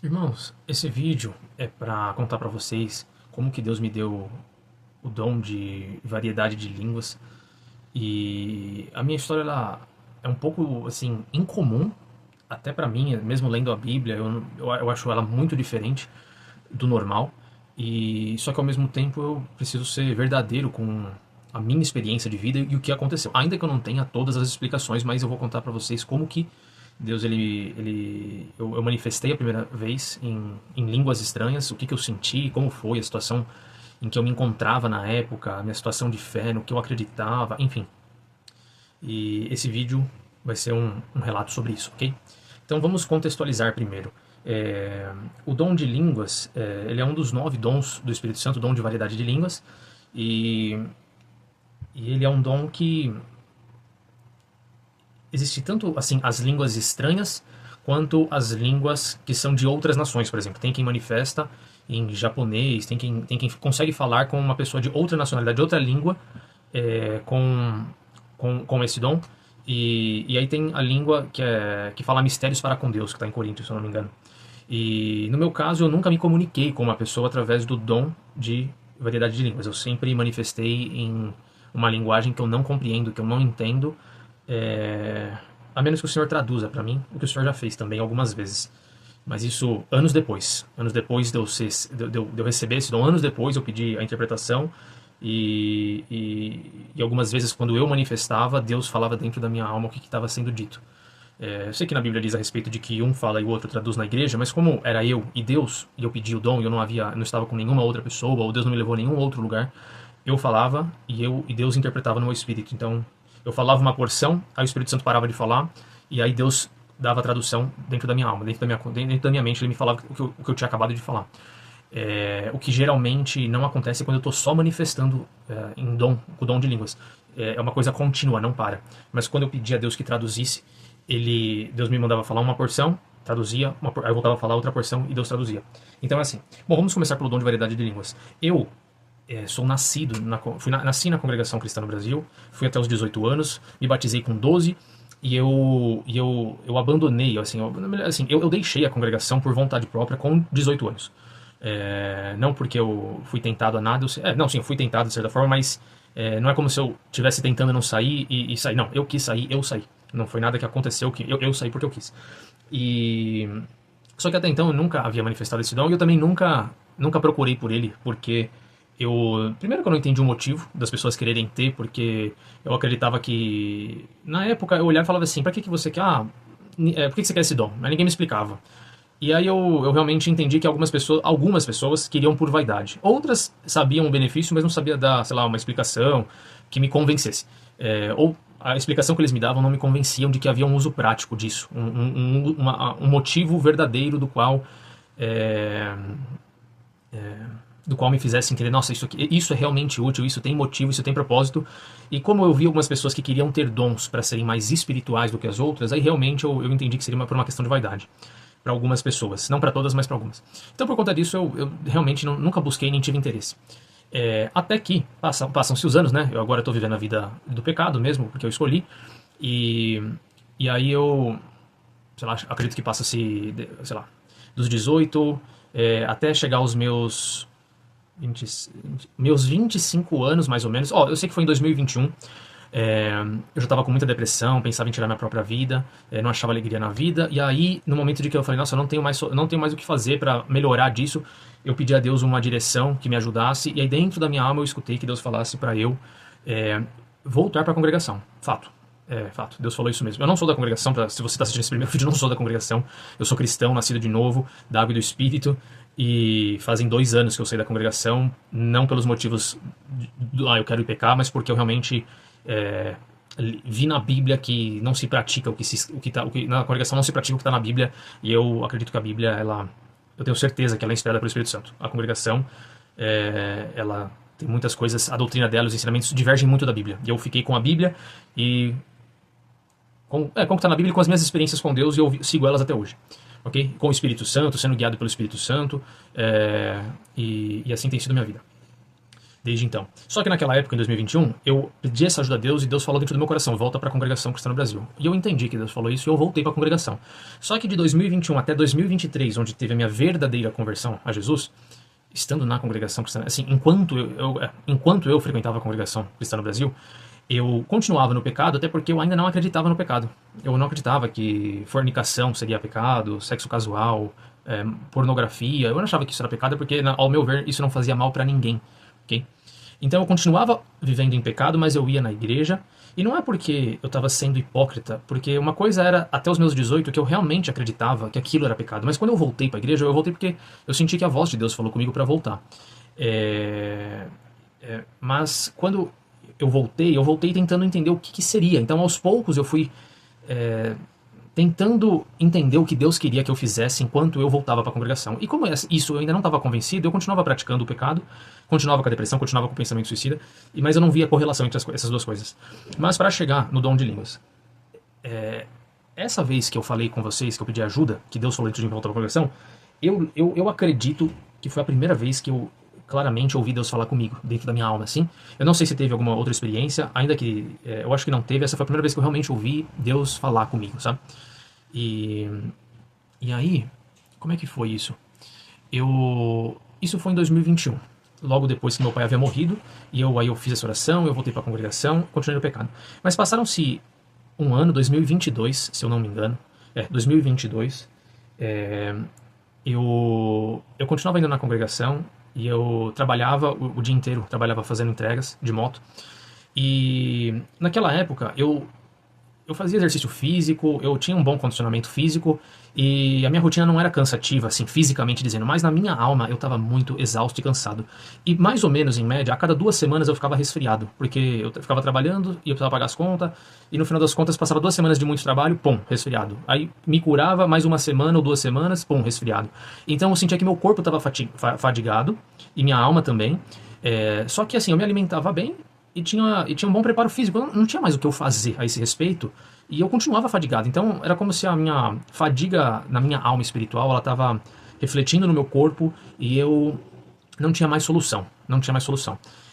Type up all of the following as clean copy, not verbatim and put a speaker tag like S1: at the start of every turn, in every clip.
S1: Irmãos, esse vídeo é para contar para vocês como que Deus me deu o dom de variedade de línguas. E a minha história ela é um pouco assim incomum, até para mim, mesmo lendo a Bíblia, eu acho ela muito diferente do normal. E só que ao mesmo tempo eu preciso ser verdadeiro com a minha experiência de vida e o que aconteceu. Ainda que eu não tenha todas as explicações, mas eu vou contar para vocês como que Deus, eu manifestei a primeira vez em línguas estranhas, o que eu senti, como foi a situação em que eu me encontrava na época, a minha situação de fé, no que eu acreditava, enfim. E esse vídeo vai ser um relato sobre isso, ok? Então vamos contextualizar primeiro. O dom de línguas, ele é um dos 9 dons do Espírito Santo, o dom de variedade de línguas, e, e ele é um dom que existe tanto assim as línguas estranhas quanto as línguas que são de outras nações, por exemplo. Tem quem manifesta em japonês, tem quem consegue falar com uma pessoa de outra nacionalidade, de outra língua, com esse dom. E aí tem a língua que fala mistérios para com Deus, que está em Coríntios, se eu não me engano. E no meu caso, eu nunca me comuniquei com uma pessoa através do dom de variedade de línguas. Eu sempre manifestei em uma linguagem que eu não compreendo, que eu não entendo, é, a menos que o senhor traduza para mim, o que o senhor já fez também algumas vezes. Mas isso anos depois. Anos depois de eu receber esse dom, anos depois eu pedi a interpretação e algumas vezes quando eu manifestava, Deus falava dentro da minha alma o que estava sendo dito. Eu sei que na Bíblia diz a respeito de que um fala e o outro traduz na igreja, mas como era eu e Deus, e eu pedi o dom e eu não estava com nenhuma outra pessoa, ou Deus não me levou a nenhum outro lugar, eu falava e Deus interpretava no meu espírito. Então, eu falava uma porção, aí o Espírito Santo parava de falar, e aí Deus dava a tradução dentro da minha alma, dentro da minha mente, ele me falava o que eu tinha acabado de falar. O que geralmente não acontece quando eu estou só manifestando com o dom de línguas. É uma coisa contínua, não para. Mas quando eu pedia a Deus que traduzisse, Deus me mandava falar uma porção, traduzia, aí eu voltava a falar outra porção e Deus traduzia. Então é assim. Bom, vamos começar pelo dom de variedade de línguas. Eu sou nascido, nasci na congregação cristã no Brasil, fui até os 18 anos, me batizei com 12 e eu abandonei, eu deixei a congregação por vontade própria com 18 anos. Não porque eu fui tentado a nada, não, sim, eu fui tentado de certa forma, mas não é como se eu estivesse tentando não sair e sair. Não, eu quis sair, eu saí. Não foi nada que aconteceu, que eu saí porque eu quis. E só que até então eu nunca havia manifestado esse dom e eu também nunca procurei por ele, porque primeiro que eu não entendi o motivo das pessoas quererem ter, porque eu acreditava que na época eu olhava e falava assim, para que você quer, por que você quer esse dom? Mas ninguém me explicava. E aí eu realmente entendi que algumas pessoas queriam por vaidade. Outras sabiam o benefício, mas não sabia dar, sei lá, uma explicação que me convencesse. Ou a explicação que eles me davam não me convenciam de que havia um uso prático disso, um motivo verdadeiro do qual me fizessem entender, nossa, isso é realmente útil, isso tem motivo, isso tem propósito. E como eu vi algumas pessoas que queriam ter dons para serem mais espirituais do que as outras, aí realmente eu entendi que seria por uma questão de vaidade para algumas pessoas, não para todas, mas para algumas. Então por conta disso eu realmente nunca busquei nem tive interesse. Até que passam-se os anos, né? Eu agora estou vivendo a vida do pecado mesmo, porque eu escolhi. E aí eu, sei lá, acredito que passa-se, sei lá, dos 18 até chegar aos meus 25 anos, mais ou menos. Eu sei que foi em 2021. Eu já estava com muita depressão, pensava em tirar minha própria vida, não achava alegria na vida. E aí, no momento de que eu falei, nossa, eu não tenho mais o que fazer para melhorar disso, eu pedi a Deus uma direção que me ajudasse. E aí, dentro da minha alma, eu escutei que Deus falasse para eu voltar para a congregação. Fato. Fato. Deus falou isso mesmo. Eu não sou da congregação, se você está assistindo esse primeiro vídeo, eu não sou da congregação. Eu sou cristão, nascido de novo, da água e do Espírito. E fazem 2 anos que eu saí da congregação, não pelos motivos eu quero ir pecar, mas porque eu realmente vi na Bíblia que não se pratica na congregação não se pratica o que está na Bíblia, e eu acredito que a Bíblia, eu tenho certeza que ela é inspirada pelo Espírito Santo. A congregação, ela tem muitas coisas, a doutrina dela, os ensinamentos divergem muito da Bíblia, e eu fiquei com a Bíblia e com o que está na Bíblia e com as minhas experiências com Deus, e eu sigo elas até hoje. Okay? Com o Espírito Santo, sendo guiado pelo Espírito Santo, e assim tem sido a minha vida. desde então. Só que naquela época, em 2021, eu pedi essa ajuda a Deus e Deus falou dentro do meu coração, volta para a Congregação Cristã no Brasil. E eu entendi que Deus falou isso e eu voltei para a congregação. Só que de 2021 até 2023, onde teve a minha verdadeira conversão a Jesus, estando na Congregação Cristã, assim, enquanto eu frequentava a Congregação Cristã no Brasil, eu continuava no pecado, até porque eu ainda não acreditava no pecado. Eu não acreditava que fornicação seria pecado, sexo casual, pornografia. Eu não achava que isso era pecado, porque, ao meu ver, isso não fazia mal para ninguém. Okay? Então eu continuava vivendo em pecado, mas eu ia na igreja. E não é porque eu estava sendo hipócrita, porque uma coisa era, até os meus 18, que eu realmente acreditava que aquilo era pecado. Mas quando eu voltei para a igreja, eu voltei porque eu senti que a voz de Deus falou comigo para voltar. Mas quando eu voltei tentando entender o que seria. Então, aos poucos, eu fui tentando entender o que Deus queria que eu fizesse enquanto eu voltava para a congregação. E como isso eu ainda não estava convencido, eu continuava praticando o pecado, continuava com a depressão, continuava com o pensamento suicida, mas eu não via correlação entre essas duas coisas. Mas para chegar no dom de línguas, essa vez que eu falei com vocês, que eu pedi ajuda, que Deus falou antes de voltar para a congregação, eu acredito que foi a primeira vez que eu claramente ouvi Deus falar comigo, dentro da minha alma, assim. Eu não sei se teve alguma outra experiência, ainda que eu acho que não teve, essa foi a primeira vez que eu realmente ouvi Deus falar comigo, sabe? E aí, como é que foi isso? Isso foi em 2021, logo depois que meu pai havia morrido, e aí eu fiz essa oração, eu voltei para a congregação, continuei no pecado. Mas passaram-se um ano, 2022, se eu não me engano, 2022, eu continuava indo na congregação, e eu trabalhava o dia inteiro, trabalhava fazendo entregas de moto. E naquela época eu fazia exercício físico, eu tinha um bom condicionamento físico e a minha rotina não era cansativa, assim, fisicamente dizendo, mas na minha alma eu estava muito exausto e cansado. E mais ou menos, em média, a cada 2 semanas eu ficava resfriado, porque eu ficava trabalhando e eu precisava pagar as contas, e no final das contas passava 2 semanas de muito trabalho, pum, resfriado. Aí me curava mais 1 semana ou 2 semanas, pum, resfriado. Então eu sentia que meu corpo estava fadigado, e minha alma também, só que assim, eu me alimentava bem, e tinha um bom preparo físico, eu não tinha mais o que eu fazer a esse respeito, e eu continuava fadigado. Então era como se a minha fadiga na minha alma espiritual, ela estava refletindo no meu corpo, e eu não tinha mais solução,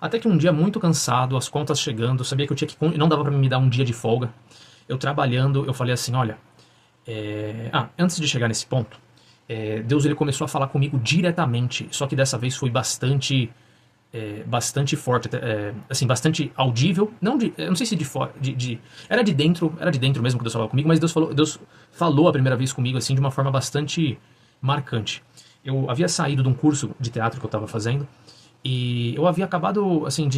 S1: Até que um dia muito cansado, as contas chegando, eu sabia que eu tinha que, não dava para me dar um dia de folga, eu trabalhando, eu falei assim, olha, antes de chegar nesse ponto, Deus ele começou a falar comigo diretamente, só que dessa vez foi bastante forte, assim, bastante audível, eu não sei se de fora, era de dentro mesmo que Deus falava comigo, mas Deus falou a primeira vez comigo, assim, de uma forma bastante marcante. Eu havia saído de um curso de teatro que eu estava fazendo, e eu havia acabado, assim,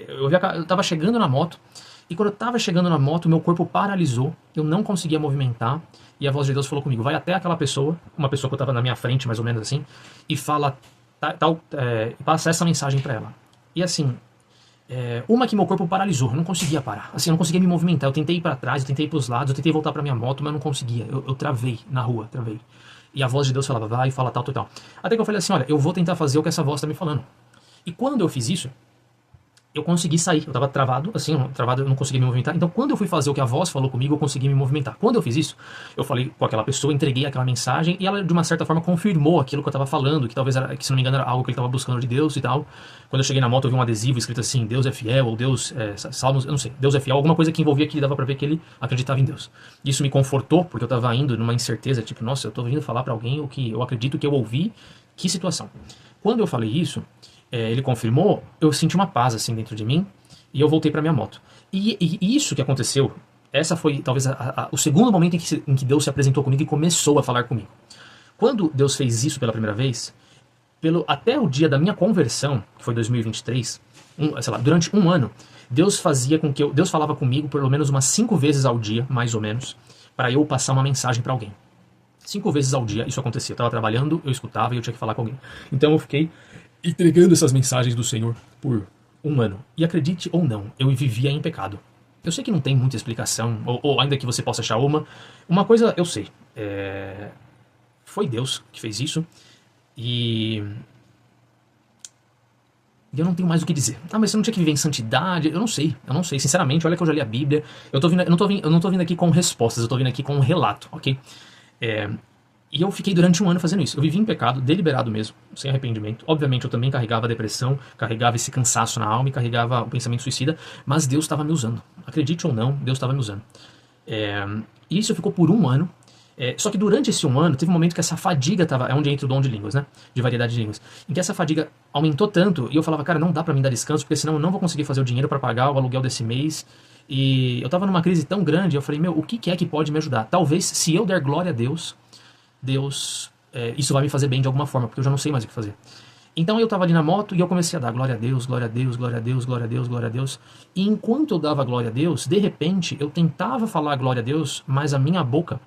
S1: eu estava chegando na moto, e quando eu estava chegando na moto, meu corpo paralisou, eu não conseguia movimentar, e a voz de Deus falou comigo, vai até aquela pessoa, uma pessoa que eu estava na minha frente, mais ou menos assim, e fala passa essa mensagem para ela. E assim, uma que meu corpo paralisou, eu não conseguia parar, assim, eu não conseguia me movimentar, eu tentei ir para trás, eu tentei ir para os lados, eu tentei voltar para minha moto, mas eu não conseguia, eu travei na rua, travei. E a voz de Deus falava, vai, fala tal, tal, tal. Até que eu falei assim, olha, eu vou tentar fazer o que essa voz está me falando. E quando eu fiz isso, eu consegui sair, eu tava travado, assim, eu não conseguia me movimentar, então quando eu fui fazer o que a voz falou comigo, eu consegui me movimentar. Quando eu fiz isso, eu falei com aquela pessoa, entreguei aquela mensagem, e ela de uma certa forma confirmou aquilo que eu tava falando, que talvez era, que se não me engano era algo que ele tava buscando de Deus e tal. Quando eu cheguei na moto, eu vi um adesivo escrito assim, Deus é fiel, ou Deus, Salmos, eu não sei, Deus é fiel, alguma coisa que envolvia que dava pra ver que ele acreditava em Deus. Isso me confortou, porque eu tava indo numa incerteza, tipo, nossa, eu tô vindo falar pra alguém o que eu acredito que eu ouvi, que situação. Quando eu falei isso, ele confirmou, eu senti uma paz assim dentro de mim, e eu voltei para minha moto. E isso que aconteceu, essa foi talvez o segundo momento em que Deus se apresentou comigo e começou a falar comigo. Quando Deus fez isso pela primeira vez, até o dia da minha conversão, que foi 2023, sei lá, durante um ano, Deus falava comigo pelo menos umas 5 vezes ao dia, mais ou menos, para eu passar uma mensagem para alguém. 5 vezes ao dia isso acontecia. Eu estava trabalhando, eu escutava e eu tinha que falar com alguém. Então eu fiquei entregando essas mensagens do Senhor por um ano. E acredite ou não, eu vivia em pecado. Eu sei que não tem muita explicação, ou ainda que você possa achar uma coisa eu sei. Foi Deus que fez isso. E eu não tenho mais o que dizer. Mas você não tinha que viver em santidade? Eu não sei. Sinceramente, olha que eu já li a Bíblia. Eu não tô vindo aqui com respostas, eu tô vindo aqui com um relato, ok? E eu fiquei durante um ano fazendo isso. Eu vivi em pecado, deliberado mesmo, sem arrependimento. Obviamente eu também carregava a depressão, carregava esse cansaço na alma e carregava o pensamento suicida, mas Deus estava me usando. Acredite ou não, Deus estava me usando. E isso ficou por um ano. Só que durante esse um ano, teve um momento que essa fadiga estava... É onde entra o dom de línguas, né? De variedade de línguas. Em que essa fadiga aumentou tanto, e eu falava, cara, não dá pra mim dar descanso, porque senão eu não vou conseguir fazer o dinheiro pra pagar o aluguel desse mês. E eu tava numa crise tão grande, eu falei, meu, o que é que pode me ajudar? Talvez, se eu der glória a Deus, isso vai me fazer bem de alguma forma, porque eu já não sei mais o que fazer. Então eu tava ali na moto e eu comecei a dar glória a Deus, glória a Deus, glória a Deus, glória a Deus, glória a Deus. E enquanto eu dava glória a Deus, de repente eu tentava falar glória a Deus, mas a minha boca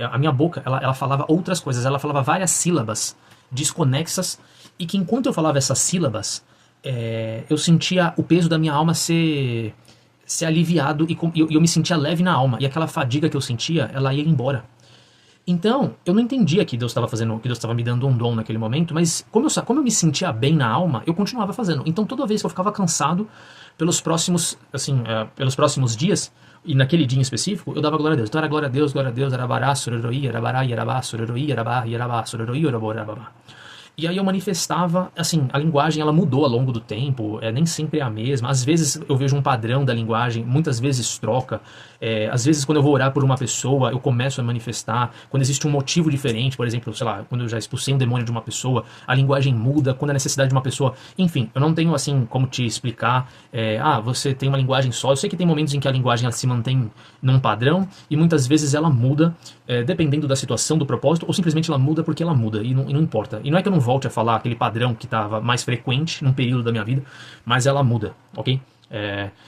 S1: a minha boca, ela falava outras coisas, ela falava várias sílabas desconexas, e que enquanto eu falava essas sílabas, eu sentia o peso da minha alma ser aliviado, e eu me sentia leve na alma, e aquela fadiga que eu sentia, ela ia embora. Então, eu não entendia que Deus estava me dando um dom naquele momento, mas como eu me sentia bem na alma, eu continuava fazendo. Então, toda vez que eu ficava cansado, pelos próximos dias, e naquele dia em específico, eu dava glória a Deus. Então era glória a Deus, arabará, sororoi, arabará, yarabá, sororoi, arabá, yarabá, sororoi, araborabá. E aí eu manifestava, assim, a linguagem ela mudou ao longo do tempo, nem sempre é a mesma. Às vezes eu vejo um padrão da linguagem, muitas vezes troca. Às vezes quando eu vou orar por uma pessoa, eu começo a manifestar. Quando existe um motivo diferente, por exemplo, sei lá, quando eu já expulsei um demônio de uma pessoa, a linguagem muda. Quando a necessidade de uma pessoa... Enfim, eu não tenho, assim, como te explicar. Você tem uma linguagem só. Eu sei que tem momentos em que a linguagem ela se mantém num padrão e muitas vezes ela muda, dependendo da situação, do propósito, ou simplesmente ela muda porque ela muda e não importa. E não é que eu não volte a falar aquele padrão que estava mais frequente num período da minha vida, mas ela muda, ok?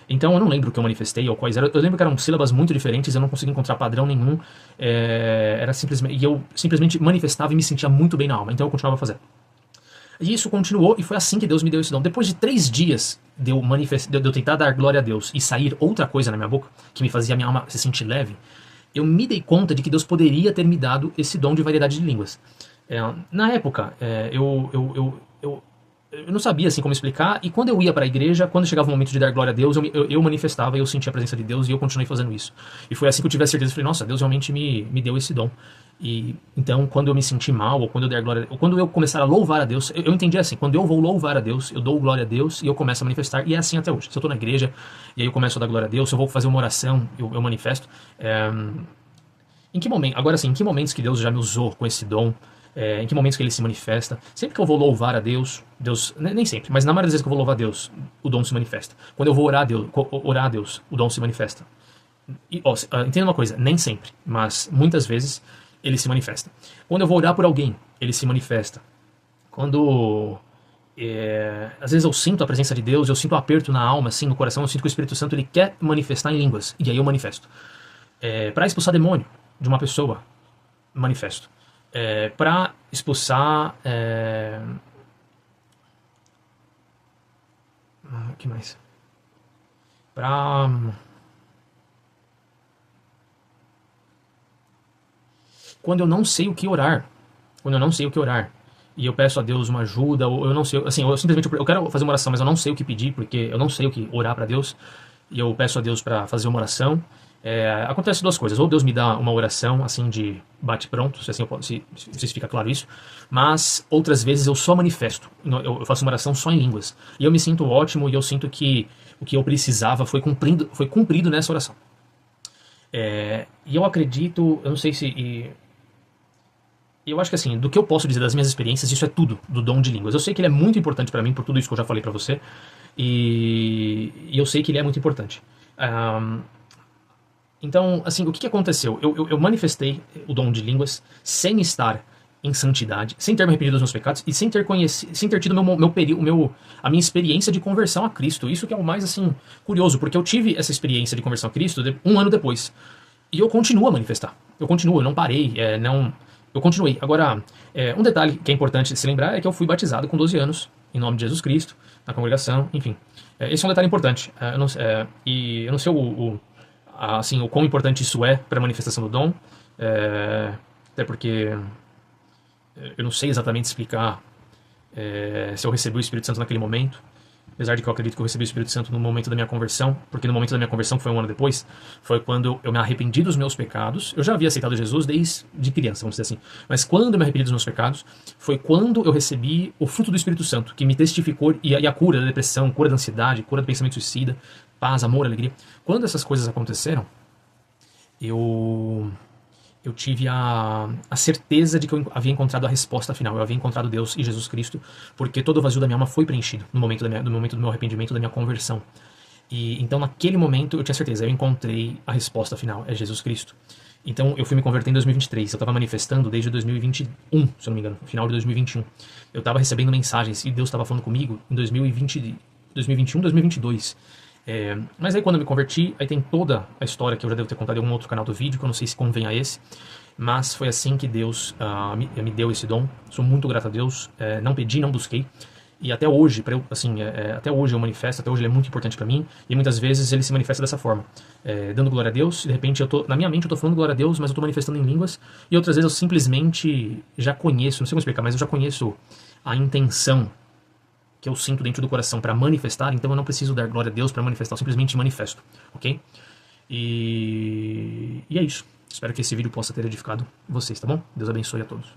S1: Então eu não lembro o que eu manifestei ou quais eram. Eu lembro que eram sílabas muito diferentes, eu não conseguia encontrar padrão nenhum. E eu simplesmente manifestava e me sentia muito bem na alma, então eu continuava fazendo. E isso continuou, e foi assim que Deus me deu esse dom. Depois de 3 dias de eu tentar dar glória a Deus e sair outra coisa na minha boca, que me fazia a minha alma se sentir leve, eu me dei conta de que Deus poderia ter me dado esse dom de variedade de línguas. Na época, eu não sabia assim como explicar, e quando eu ia para a igreja, quando chegava o momento de dar glória a Deus, eu manifestava, eu sentia a presença de Deus, e eu continuei fazendo isso. E foi assim que eu tive a certeza, eu falei, nossa, Deus realmente me deu esse dom. E então, quando eu me sentir mal, ou quando eu der glória, ou quando eu começar a louvar a Deus, eu entendi assim, quando eu vou louvar a Deus, eu dou glória a Deus e eu começo a manifestar, e é assim até hoje. Se eu estou na igreja, e aí eu começo a dar glória a Deus, se eu vou fazer uma oração, eu manifesto. Em que momento, agora sim, em que momentos que Deus já me usou com esse dom? Em que momentos que ele se manifesta? Sempre que eu vou louvar a Deus, nem sempre, mas na maioria das vezes que eu vou louvar a Deus, o dom se manifesta. Quando eu vou orar a Deus, o dom se manifesta. Entenda uma coisa, nem sempre, mas muitas vezes ele se manifesta. Quando eu vou orar por alguém, ele se manifesta. Quando às vezes eu sinto a presença de Deus, eu sinto um aperto na alma, assim, no coração, eu sinto que o Espírito Santo ele quer manifestar em línguas, e aí eu manifesto. Para expulsar demônio de uma pessoa, manifesto. Para expulsar... O que mais? Quando eu não sei o que orar, e eu peço a Deus uma ajuda, ou eu não sei, assim, eu simplesmente eu quero fazer uma oração, mas eu não sei o que pedir, porque eu não sei o que orar para Deus, e eu peço a Deus para fazer uma oração. Acontece 2 coisas, ou Deus me dá uma oração assim de bate-pronto, se fica claro isso, mas outras vezes eu só manifesto, eu faço uma oração só em línguas, e eu me sinto ótimo, e eu sinto que o que eu precisava foi cumprido nessa oração. E eu acredito, eu não sei se... eu acho que assim, do que eu posso dizer das minhas experiências, isso é tudo do dom de línguas. Eu sei que ele é muito importante para mim, por tudo isso que eu já falei para você, e eu sei que ele é muito importante. Então, assim, o que aconteceu? Eu manifestei o dom de línguas sem estar em santidade, sem ter me arrependido dos meus pecados e sem ter tido a minha experiência de conversão a Cristo. Isso que é o mais, assim, curioso, porque eu tive essa experiência de conversão a Cristo um ano depois. E eu continuo a manifestar. Eu não parei, eu continuei. Agora, um detalhe que é importante se lembrar é que eu fui batizado com 12 anos, em nome de Jesus Cristo, na congregação, enfim. Esse é um detalhe importante. E eu não sei o quão importante isso é para a manifestação do dom, até porque eu não sei exatamente explicar se eu recebi o Espírito Santo naquele momento, apesar de que eu acredito que eu recebi o Espírito Santo no momento da minha conversão, porque no momento da minha conversão, que foi um ano depois, foi quando eu me arrependi dos meus pecados. Eu já havia aceitado Jesus desde criança, vamos dizer assim. Mas quando eu me arrependi dos meus pecados, foi quando eu recebi o fruto do Espírito Santo, que me testificou, e a cura da depressão, cura da ansiedade, cura do pensamento suicida, paz, amor, alegria. Quando essas coisas aconteceram, eu tive a certeza de que eu havia encontrado a resposta final. Eu havia encontrado Deus e Jesus Cristo, porque todo o vazio da minha alma foi preenchido no momento do meu arrependimento, da minha conversão. E então, naquele momento, eu tinha certeza, eu encontrei a resposta final, é Jesus Cristo. Então, eu fui me converter em 2023. Eu estava manifestando desde 2021, se eu não me engano, no final de 2021. Eu estava recebendo mensagens e Deus estava falando comigo em 2021, 2022. Mas aí quando eu me converti, aí tem toda a história que eu já devo ter contado em algum outro canal do vídeo, que eu não sei se convém a esse, mas foi assim que Deus me deu esse dom. Sou muito grato a Deus, não pedi, não busquei, e até hoje, até hoje eu manifesto, até hoje ele é muito importante para mim, e muitas vezes ele se manifesta dessa forma, dando glória a Deus, e de repente na minha mente eu tô falando glória a Deus, mas eu tô manifestando em línguas, e outras vezes eu simplesmente já conheço, não sei como explicar, mas eu já conheço a intenção que eu sinto dentro do coração para manifestar, então eu não preciso dar glória a Deus para manifestar, eu simplesmente manifesto, ok? E é isso. Espero que esse vídeo possa ter edificado vocês, tá bom? Deus abençoe a todos.